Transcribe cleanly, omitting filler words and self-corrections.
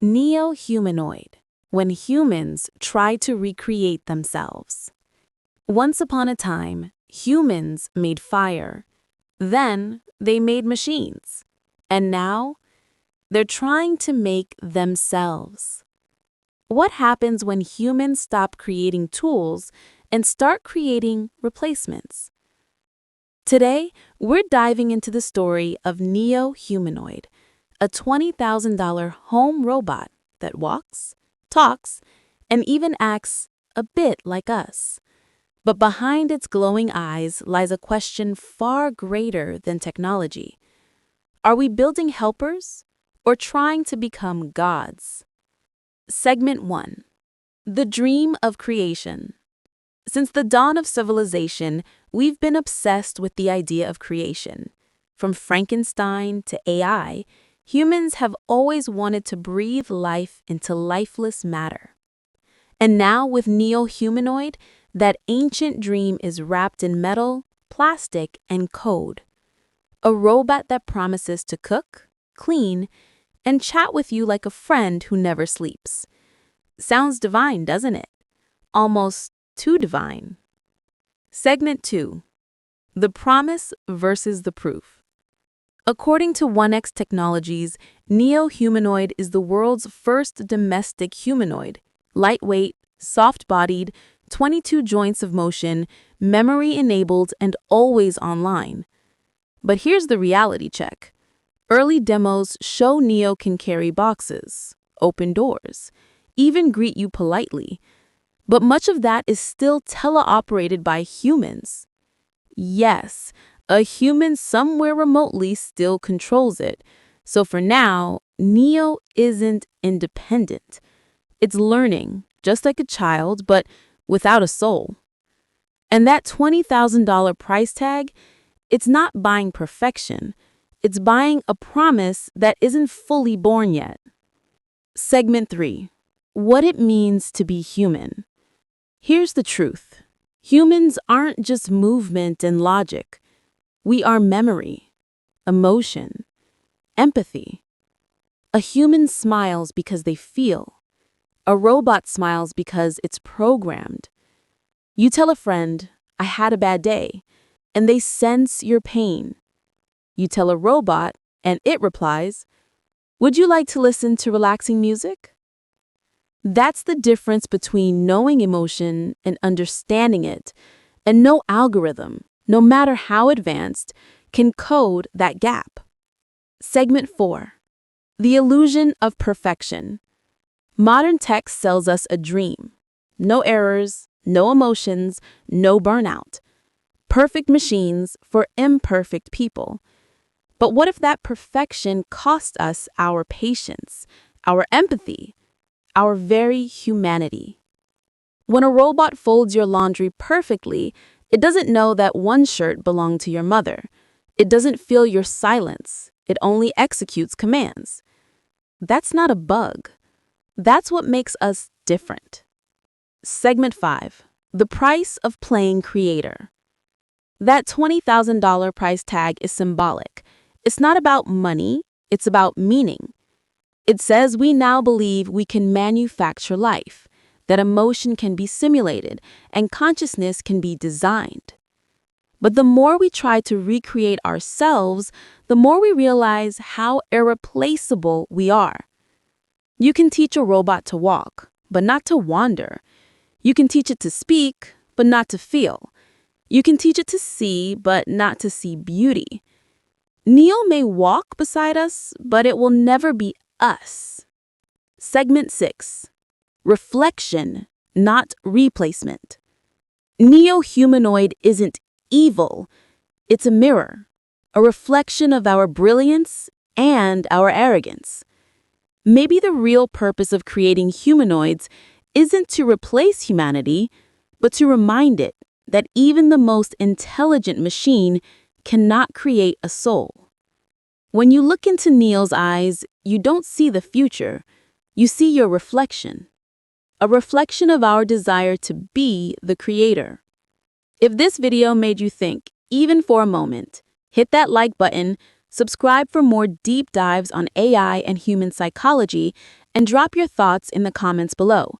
Neo-humanoid, when humans try to recreate themselves. Once upon a time, humans made fire. Then they made machines. And now they're trying to make themselves. What happens when humans stop creating tools and start creating replacements? Today, we're diving into the story of Neo-humanoid, a $20,000 home robot that walks, talks, and even acts a bit like us. But behind its glowing eyes lies a question far greater than technology. Are we building helpers or trying to become gods? Segment 1. The Dream of Creation. Since the dawn of civilization, we've been obsessed with the idea of creation. From Frankenstein to AI, humans have always wanted to breathe life into lifeless matter. And now with Neo-humanoid, that ancient dream is wrapped in metal, plastic, and code. A robot that promises to cook, clean, and chat with you like a friend who never sleeps. Sounds divine, doesn't it? Almost too divine. Segment 2. The Promise versus the Proof. According to 1X Technologies, Neo-humanoid is the world's first domestic humanoid, lightweight, soft-bodied, 22 joints of motion, memory-enabled, and always online. But here's the reality check. Early demos show Neo can carry boxes, open doors, even greet you politely. But much of that is still teleoperated by humans. Yes, a human somewhere remotely still controls it. So for now, Neo isn't independent. It's learning, just like a child, but without a soul. And that $20,000 price tag, it's not buying perfection. It's buying a promise that isn't fully born yet. Segment 3. What it means to be human. Here's the truth. Humans aren't just movement and logic. We are memory, emotion, empathy. A human smiles because they feel. A robot smiles because it's programmed. You tell a friend, "I had a bad day," and they sense your pain. You tell a robot, and it replies, "Would you like to listen to relaxing music?" That's the difference between knowing emotion and understanding it, and no algorithm, no matter how advanced, can code that gap. Segment 4. The Illusion of Perfection. Modern tech sells us a dream. No errors, no emotions, no burnout. Perfect machines for imperfect people. But what if that perfection cost us our patience, our empathy, our very humanity? When a robot folds your laundry perfectly, it doesn't know that one shirt belonged to your mother. It doesn't feel your silence. It only executes commands. That's not a bug. That's what makes us different. Segment 5. The Price of Playing Creator. That $20,000 price tag is symbolic. It's not about money, it's about meaning. It says we now believe we can manufacture life, that emotion can be simulated and consciousness can be designed. But the more we try to recreate ourselves, the more we realize how irreplaceable we are. You can teach a robot to walk, but not to wander. You can teach it to speak, but not to feel. You can teach it to see, but not to see beauty. Neo may walk beside us, but it will never be us. Segment 6. Reflection, not replacement. Neo-humanoid isn't evil. It's a mirror, a reflection of our brilliance and our arrogance. Maybe the real purpose of creating humanoids isn't to replace humanity, but to remind it that even the most intelligent machine cannot create a soul. When you look into Neo's eyes, you don't see the future, you see your reflection. A reflection of our desire to be the creator. If this video made you think, even for a moment, hit that like button, subscribe for more deep dives on AI and human psychology, and drop your thoughts in the comments below.